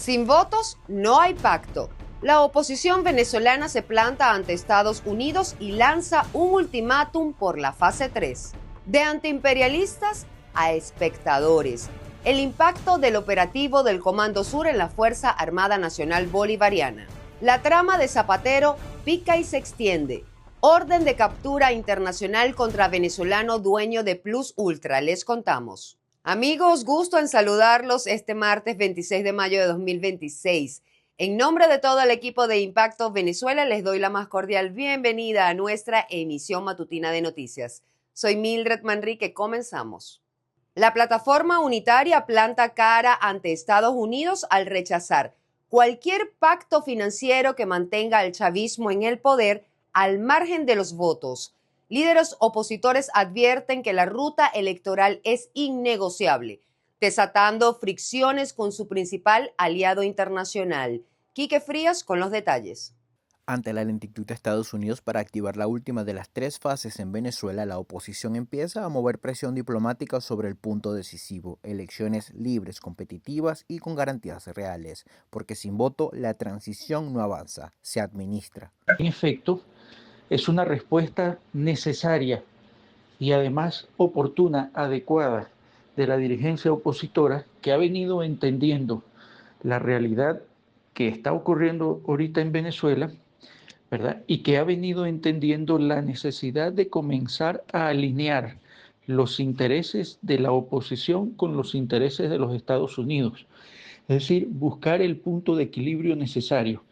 Sin votos no hay pacto. La oposición venezolana se planta ante Estados Unidos y lanza un ultimátum por la fase 3. De antiimperialistas a espectadores. El impacto del operativo del Comando Sur en la Fuerza Armada Nacional Bolivariana. La trama de Zapatero pica y se extiende. Orden de captura internacional contra venezolano dueño de Plus Ultra. Les contamos. Amigos, gusto en saludarlos este martes 26 de mayo de 2026. En nombre de todo el equipo de Impacto Venezuela, les doy la más cordial bienvenida a nuestra emisión matutina de noticias. Soy Mildred Manrique, comenzamos. La plataforma unitaria planta cara ante Estados Unidos al rechazar cualquier pacto financiero que mantenga al chavismo en el poder al margen de los votos. Líderes opositores advierten que la ruta electoral es innegociable, desatando fricciones con su principal aliado internacional. Quique Frías con los detalles. Ante la lentitud de Estados Unidos para activar la última de las 3 fases en Venezuela, la oposición empieza a mover presión diplomática sobre el punto decisivo: elecciones libres, competitivas y con garantías reales, porque sin voto la transición no avanza, se administra. En efecto, es una respuesta necesaria y además oportuna, adecuada de la dirigencia opositora, que ha venido entendiendo la realidad que está ocurriendo ahorita en Venezuela, ¿verdad? Y que ha venido entendiendo la necesidad de comenzar a alinear los intereses de la oposición con los intereses de los Estados Unidos. Es decir, buscar el punto de equilibrio necesario.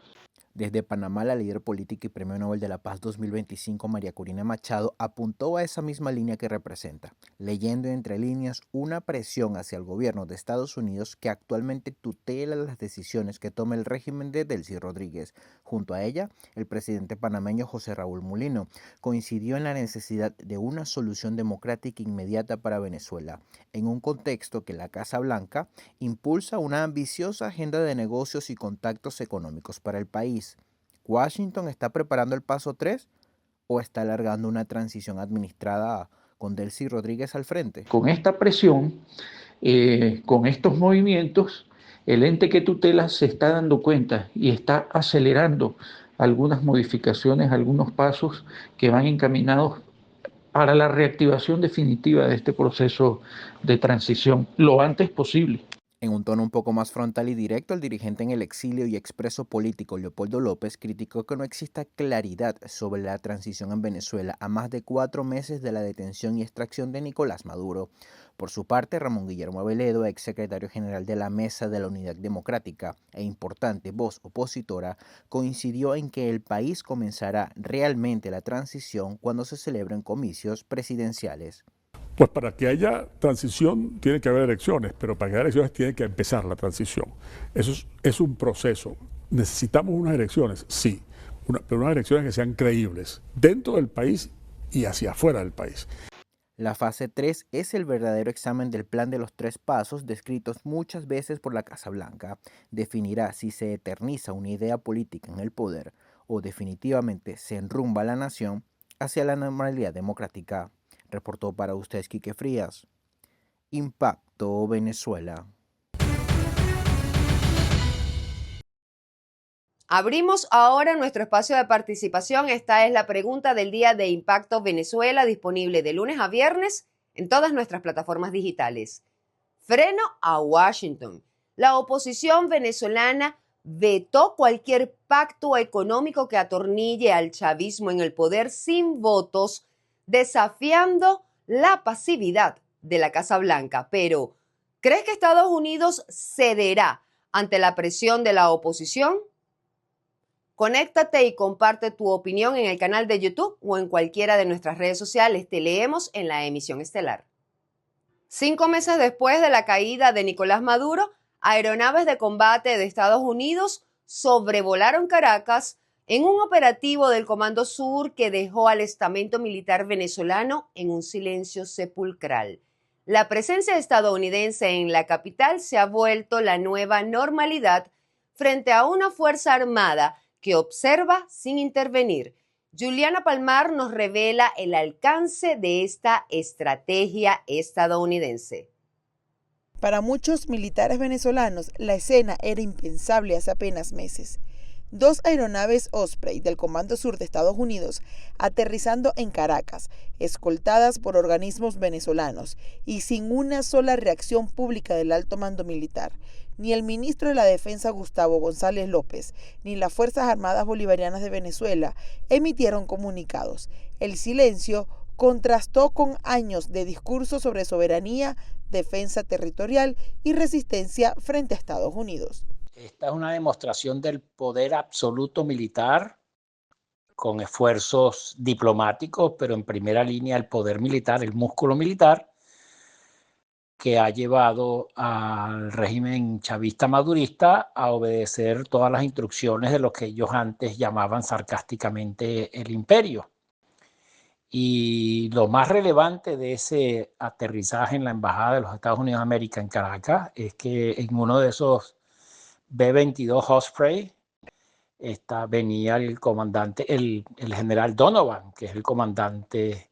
Desde Panamá, la líder política y Premio Nobel de la Paz 2025, María Corina Machado, apuntó a esa misma línea que representa, leyendo entre líneas una presión hacia el gobierno de Estados Unidos que actualmente tutela las decisiones que toma el régimen de Delcy Rodríguez. Junto a ella, el presidente panameño José Raúl Mulino coincidió en la necesidad de una solución democrática inmediata para Venezuela, en un contexto que la Casa Blanca impulsa una ambiciosa agenda de negocios y contactos económicos para el país. ¿Washington está preparando el paso 3 o está alargando una transición administrada con Delcy Rodríguez al frente? Con esta presión, con estos movimientos, el ente que tutela se está dando cuenta y está acelerando algunas modificaciones, algunos pasos que van encaminados para la reactivación definitiva de este proceso de transición lo antes posible. En un tono un poco más frontal y directo, el dirigente en el exilio y expreso político Leopoldo López criticó que no exista claridad sobre la transición en Venezuela a más de 4 meses de la detención y extracción de Nicolás Maduro. Por su parte, Ramón Guillermo Aveledo, exsecretario general de la Mesa de la Unidad Democrática e importante voz opositora, coincidió en que el país comenzará realmente la transición cuando se celebren comicios presidenciales. Pues para que haya transición tiene que haber elecciones, pero para que haya elecciones tiene que empezar la transición. Eso es un proceso. ¿Necesitamos unas elecciones? Sí, pero unas elecciones que sean creíbles dentro del país y hacia afuera del país. La fase 3 es el verdadero examen del plan de los 3 pasos descritos muchas veces por la Casa Blanca. Definirá si se eterniza una idea política en el poder o definitivamente se enrumba la nación hacia la normalidad democrática. Reportó para ustedes Quique Frías. Impacto Venezuela. Abrimos ahora nuestro espacio de participación. Esta es la pregunta del día de Impacto Venezuela, disponible de lunes a viernes en todas nuestras plataformas digitales. Freno a Washington. La oposición venezolana vetó cualquier pacto económico que atornille al chavismo en el poder sin votos, desafiando la pasividad de la Casa Blanca. Pero, ¿crees que Estados Unidos cederá ante la presión de la oposición? Conéctate y comparte tu opinión en el canal de YouTube o en cualquiera de nuestras redes sociales. Te leemos en la emisión estelar. 5 meses después de la caída de Nicolás Maduro, aeronaves de combate de Estados Unidos sobrevolaron Caracas en un operativo del Comando Sur que dejó al estamento militar venezolano en un silencio sepulcral. La presencia estadounidense en la capital se ha vuelto la nueva normalidad frente a una fuerza armada que observa sin intervenir. Juliana Palmar nos revela el alcance de esta estrategia estadounidense. Para muchos militares venezolanos, la escena era impensable hace apenas meses. 2 aeronaves Osprey del Comando Sur de Estados Unidos aterrizando en Caracas, escoltadas por organismos venezolanos y sin una sola reacción pública del alto mando militar. Ni el ministro de la Defensa Gustavo González López, ni las Fuerzas Armadas Bolivarianas de Venezuela emitieron comunicados. El silencio contrastó con años de discursos sobre soberanía, defensa territorial y resistencia frente a Estados Unidos. Esta es una demostración del poder absoluto militar con esfuerzos diplomáticos, pero en primera línea el poder militar, el músculo militar, que ha llevado al régimen chavista madurista a obedecer todas las instrucciones de lo que ellos antes llamaban sarcásticamente el imperio. Y lo más relevante de ese aterrizaje en la Embajada de los Estados Unidos de América en Caracas es que en uno de esos B-22 Osprey venía el comandante, el general Donovan, que es el comandante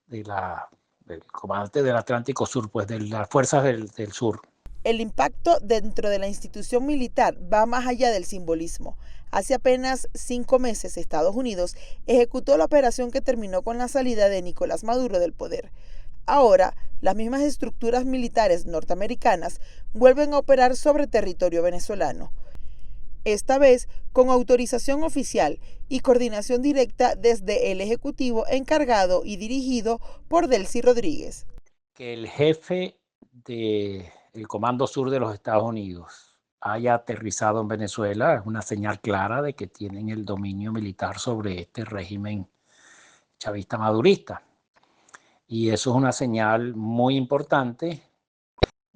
del Atlántico Sur, pues de las fuerzas del sur. El impacto dentro de la institución militar va más allá del simbolismo. Hace apenas 5 meses, Estados Unidos ejecutó la operación que terminó con la salida de Nicolás Maduro del poder. Ahora, las mismas estructuras militares norteamericanas vuelven a operar sobre territorio venezolano. Esta vez con autorización oficial y coordinación directa desde el Ejecutivo encargado y dirigido por Delcy Rodríguez. Que el jefe del Comando Sur de los Estados Unidos haya aterrizado en Venezuela es una señal clara de que tienen el dominio militar sobre este régimen chavista madurista. Y eso es una señal muy importante,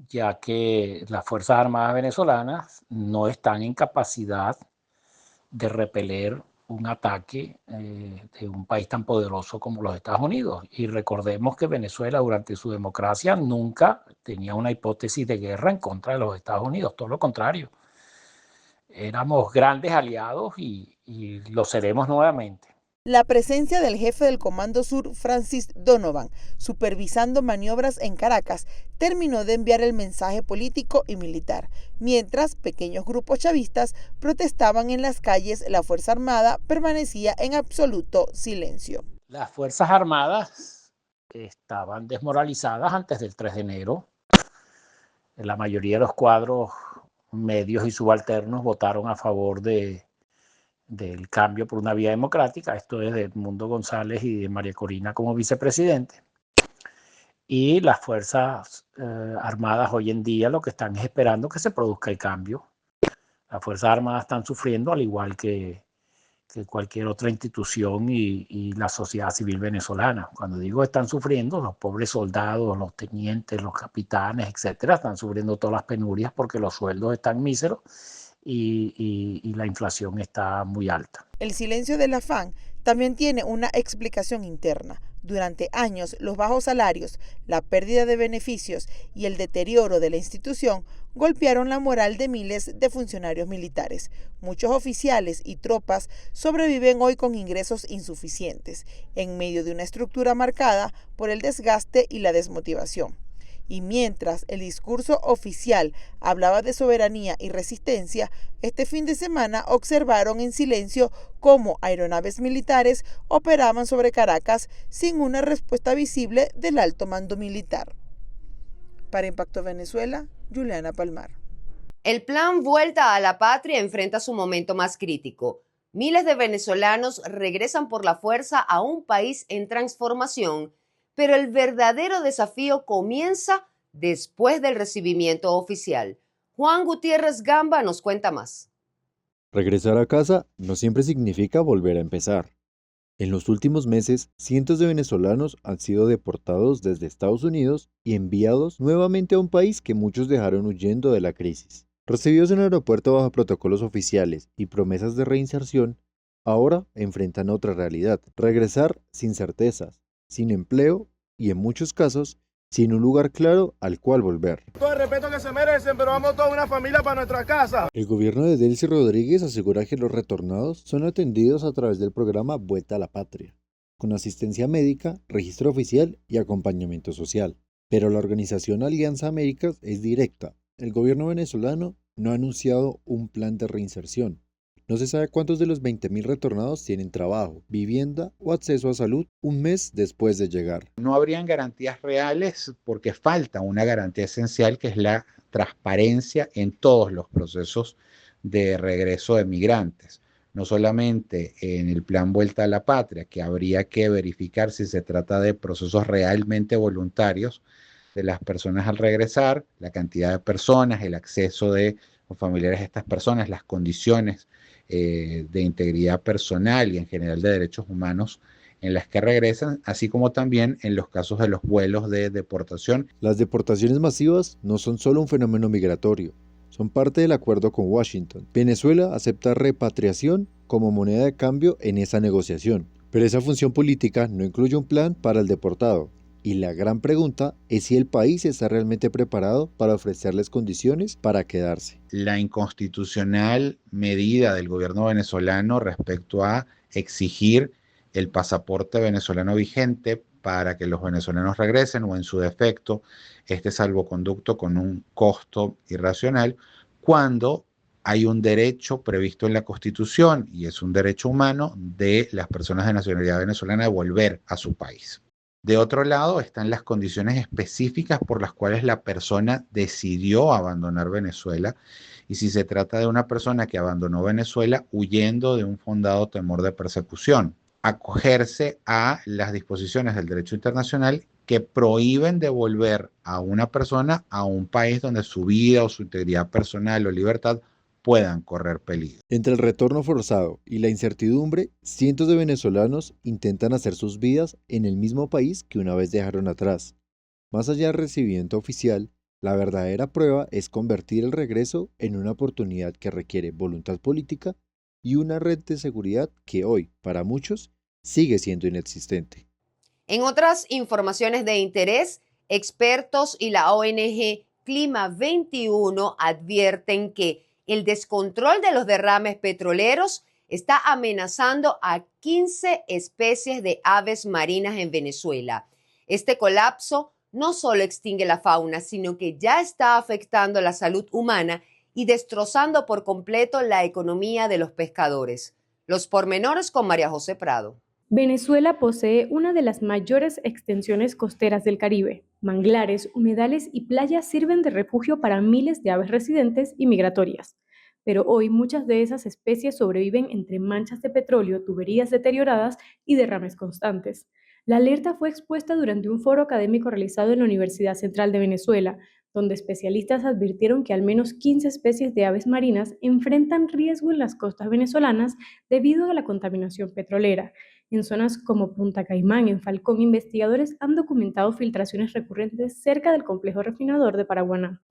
ya que las Fuerzas Armadas venezolanas no están en capacidad de repeler un ataque de un país tan poderoso como los Estados Unidos. Y recordemos que Venezuela durante su democracia nunca tenía una hipótesis de guerra en contra de los Estados Unidos, todo lo contrario. Éramos grandes aliados y lo seremos nuevamente. La presencia del jefe del Comando Sur, Francis Donovan, supervisando maniobras en Caracas, terminó de enviar el mensaje político y militar. Mientras pequeños grupos chavistas protestaban en las calles, la Fuerza Armada permanecía en absoluto silencio. Las Fuerzas Armadas estaban desmoralizadas antes del 3 de enero. La mayoría de los cuadros medios y subalternos votaron a favor del cambio por una vía democrática. Esto es de Edmundo González y de María Corina como vicepresidente. Y las Fuerzas Armadas hoy en día lo que están es esperando que se produzca el cambio. Las Fuerzas Armadas están sufriendo al igual que cualquier otra institución y la sociedad civil venezolana. Cuando digo están sufriendo, los pobres soldados, los tenientes, los capitanes, etcétera, están sufriendo todas las penurias porque los sueldos están míseros y la inflación está muy alta. El silencio de la FAN también tiene una explicación interna. Durante años, los bajos salarios, la pérdida de beneficios y el deterioro de la institución golpearon la moral de miles de funcionarios militares. Muchos oficiales y tropas sobreviven hoy con ingresos insuficientes, en medio de una estructura marcada por el desgaste y la desmotivación. Y mientras el discurso oficial hablaba de soberanía y resistencia, este fin de semana observaron en silencio cómo aeronaves militares operaban sobre Caracas sin una respuesta visible del alto mando militar. Para Impacto Venezuela, Juliana Palmar. El plan Vuelta a la Patria enfrenta su momento más crítico. Miles de venezolanos regresan por la fuerza a un país en transformación, pero el verdadero desafío comienza después del recibimiento oficial. Juan Gutiérrez Gamba nos cuenta más. Regresar a casa no siempre significa volver a empezar. En los últimos meses, cientos de venezolanos han sido deportados desde Estados Unidos y enviados nuevamente a un país que muchos dejaron huyendo de la crisis. Recibidos en el aeropuerto bajo protocolos oficiales y promesas de reinserción, ahora enfrentan otra realidad: regresar sin certezas, sin empleo y en muchos casos sin un lugar claro al cual volver. Todo el respeto que se merecen, pero vamos toda una familia para nuestra casa. El gobierno de Delcy Rodríguez asegura que los retornados son atendidos a través del programa Vuelta a la Patria, con asistencia médica, registro oficial y acompañamiento social. Pero la organización Alianza Américas es directa. El gobierno venezolano no ha anunciado un plan de reinserción. No se sabe cuántos de los 20.000 retornados tienen trabajo, vivienda o acceso a salud un mes después de llegar. No habrían garantías reales porque falta una garantía esencial que es la transparencia en todos los procesos de regreso de migrantes. No solamente en el plan Vuelta a la Patria, que habría que verificar si se trata de procesos realmente voluntarios de las personas al regresar, la cantidad de personas, el acceso de los familiares de estas personas, las condiciones de integridad personal y en general de derechos humanos en las que regresan, así como también en los casos de los vuelos de deportación. Las deportaciones masivas no son solo un fenómeno migratorio, son parte del acuerdo con Washington. Venezuela acepta repatriación como moneda de cambio en esa negociación, pero esa función política no incluye un plan para el deportado. Y la gran pregunta es si el país está realmente preparado para ofrecerles condiciones para quedarse. La inconstitucional medida del gobierno venezolano respecto a exigir el pasaporte venezolano vigente para que los venezolanos regresen o en su defecto este salvoconducto con un costo irracional, cuando hay un derecho previsto en la Constitución y es un derecho humano de las personas de nacionalidad venezolana de volver a su país. De otro lado están las condiciones específicas por las cuales la persona decidió abandonar Venezuela y si se trata de una persona que abandonó Venezuela huyendo de un fundado temor de persecución, acogerse a las disposiciones del derecho internacional que prohíben devolver a una persona a un país donde su vida o su integridad personal o libertad puedan correr peligro. Entre el retorno forzado y la incertidumbre, cientos de venezolanos intentan hacer sus vidas en el mismo país que una vez dejaron atrás. Más allá del recibimiento oficial, la verdadera prueba es convertir el regreso en una oportunidad que requiere voluntad política y una red de seguridad que hoy, para muchos, sigue siendo inexistente. En otras informaciones de interés, expertos y la ONG Clima 21 advierten que el descontrol de los derrames petroleros está amenazando a 15 especies de aves marinas en Venezuela. Este colapso no solo extingue la fauna, sino que ya está afectando la salud humana y destrozando por completo la economía de los pescadores. Los pormenores con María José Prado. Venezuela posee una de las mayores extensiones costeras del Caribe. Manglares, humedales y playas sirven de refugio para miles de aves residentes y migratorias. Pero hoy muchas de esas especies sobreviven entre manchas de petróleo, tuberías deterioradas y derrames constantes. La alerta fue expuesta durante un foro académico realizado en la Universidad Central de Venezuela, donde especialistas advirtieron que al menos 15 especies de aves marinas enfrentan riesgo en las costas venezolanas debido a la contaminación petrolera. En zonas como Punta Caimán, en Falcón, investigadores han documentado filtraciones recurrentes cerca del complejo refinador de Paraguaná.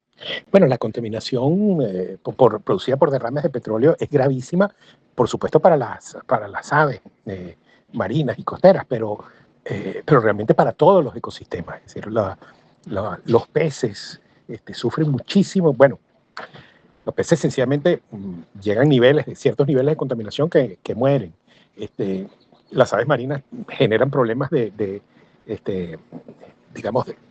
Bueno, la contaminación producida por derrames de petróleo es gravísima, por supuesto, para las aves marinas y costeras, pero realmente para todos los ecosistemas. Es decir, los peces sufren muchísimo. Bueno, los peces sencillamente llegan ciertos niveles de contaminación que mueren. Las aves marinas generan problemas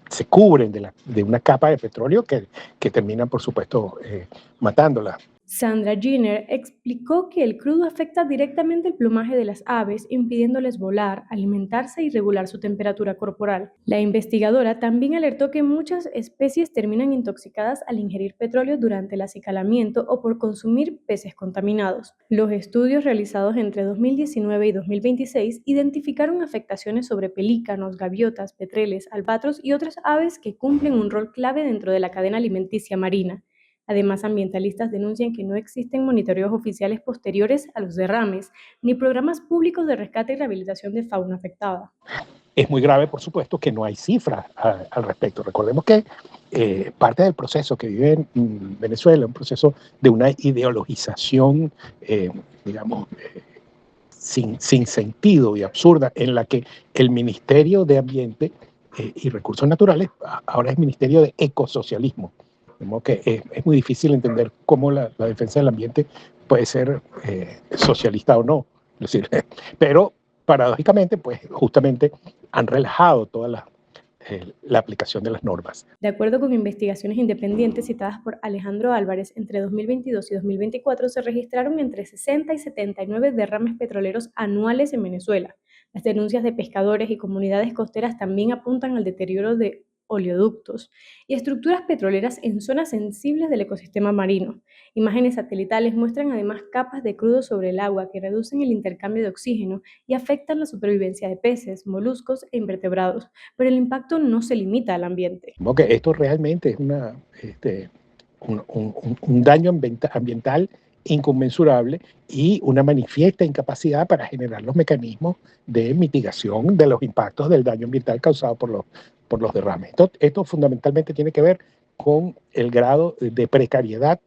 se cubren de una capa de petróleo que terminan, por supuesto, matándolas. Sandra Giner explicó que el crudo afecta directamente el plumaje de las aves, impidiéndoles volar, alimentarse y regular su temperatura corporal. La investigadora también alertó que muchas especies terminan intoxicadas al ingerir petróleo durante el acicalamiento o por consumir peces contaminados. Los estudios realizados entre 2019 y 2026 identificaron afectaciones sobre pelícanos, gaviotas, petreles, albatros y otras aves que cumplen un rol clave dentro de la cadena alimenticia marina. Además, ambientalistas denuncian que no existen monitoreos oficiales posteriores a los derrames, ni programas públicos de rescate y rehabilitación de fauna afectada. Es muy grave, por supuesto, que no hay cifras al respecto. Recordemos que parte del proceso que vive en Venezuela, un proceso de una ideologización, sin sentido y absurda, en la que el Ministerio de Ambiente y Recursos Naturales ahora es Ministerio de Ecosocialismo. Que es muy difícil entender cómo la defensa del ambiente puede ser socialista o no. Es decir, pero paradójicamente, pues justamente han relajado todas la aplicación de las normas. De acuerdo con investigaciones independientes citadas por Alejandro Álvarez, entre 2022 y 2024 se registraron entre 60 y 79 derrames petroleros anuales en Venezuela. Las denuncias de pescadores y comunidades costeras también apuntan al deterioro de oleoductos y estructuras petroleras en zonas sensibles del ecosistema marino. Imágenes satelitales muestran además capas de crudo sobre el agua que reducen el intercambio de oxígeno y afectan la supervivencia de peces, moluscos e invertebrados, pero el impacto no se limita al ambiente. Como que esto realmente es un daño ambiental inconmensurable y una manifiesta incapacidad para generar los mecanismos de mitigación de los impactos del daño ambiental causado por los derrames. Esto fundamentalmente tiene que ver con el grado de precariedad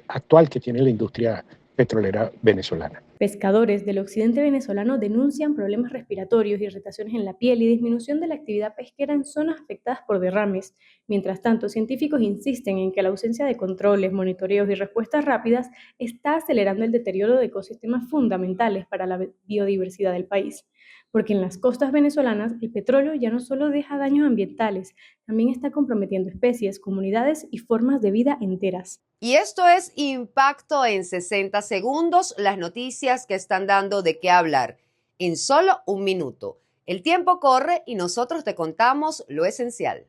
actual que tiene la industria petrolera venezolana. Pescadores del occidente venezolano denuncian problemas respiratorios, irritaciones en la piel y disminución de la actividad pesquera en zonas afectadas por derrames. Mientras tanto, científicos insisten en que la ausencia de controles, monitoreos y respuestas rápidas está acelerando el deterioro de ecosistemas fundamentales para la biodiversidad del país. Porque en las costas venezolanas el petróleo ya no solo deja daños ambientales, también está comprometiendo especies, comunidades y formas de vida enteras. Y esto es Impacto en 60 segundos, las noticias que están dando de qué hablar en solo un minuto. El tiempo corre y nosotros te contamos lo esencial.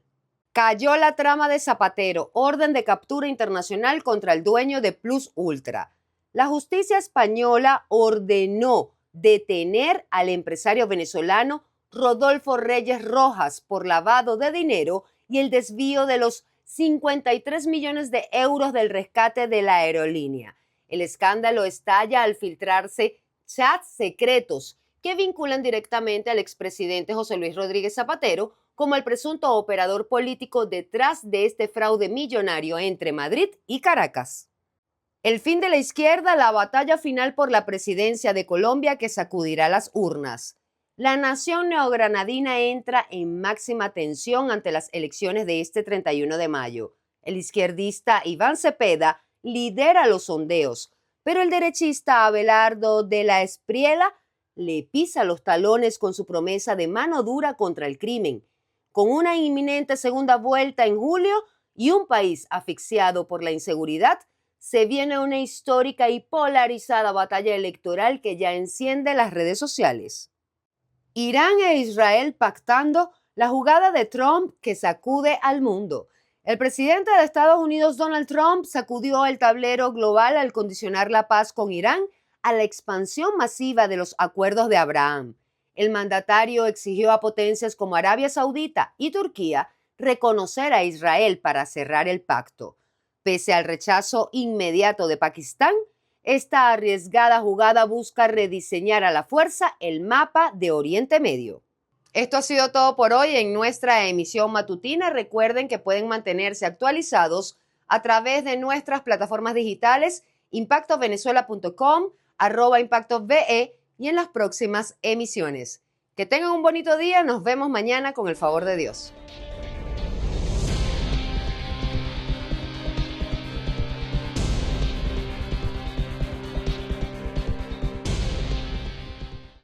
Cayó la trama de Zapatero, orden de captura internacional contra el dueño de Plus Ultra. La justicia española ordenó detener al empresario venezolano Rodolfo Reyes Rojas por lavado de dinero y el desvío de los 53 millones de euros del rescate de la aerolínea. El escándalo estalla al filtrarse chats secretos que vinculan directamente al expresidente José Luis Rodríguez Zapatero como el presunto operador político detrás de este fraude millonario entre Madrid y Caracas. El fin de la izquierda, la batalla final por la presidencia de Colombia que sacudirá las urnas. La nación neogranadina entra en máxima tensión ante las elecciones de este 31 de mayo. El izquierdista Iván Cepeda lidera los sondeos, pero el derechista Abelardo de la Espriella le pisa los talones con su promesa de mano dura contra el crimen. Con una inminente segunda vuelta en julio y un país asfixiado por la inseguridad, se viene una histórica y polarizada batalla electoral que ya enciende las redes sociales. Irán e Israel pactando, la jugada de Trump que sacude al mundo. El presidente de Estados Unidos, Donald Trump, sacudió el tablero global al condicionar la paz con Irán a la expansión masiva de los acuerdos de Abraham. El mandatario exigió a potencias como Arabia Saudita y Turquía reconocer a Israel para cerrar el pacto. Pese al rechazo inmediato de Pakistán, esta arriesgada jugada busca rediseñar a la fuerza el mapa de Oriente Medio. Esto ha sido todo por hoy en nuestra emisión matutina. Recuerden que pueden mantenerse actualizados a través de nuestras plataformas digitales impactovenezuela.com, @impactove y en las próximas emisiones. Que tengan un bonito día. Nos vemos mañana con el favor de Dios.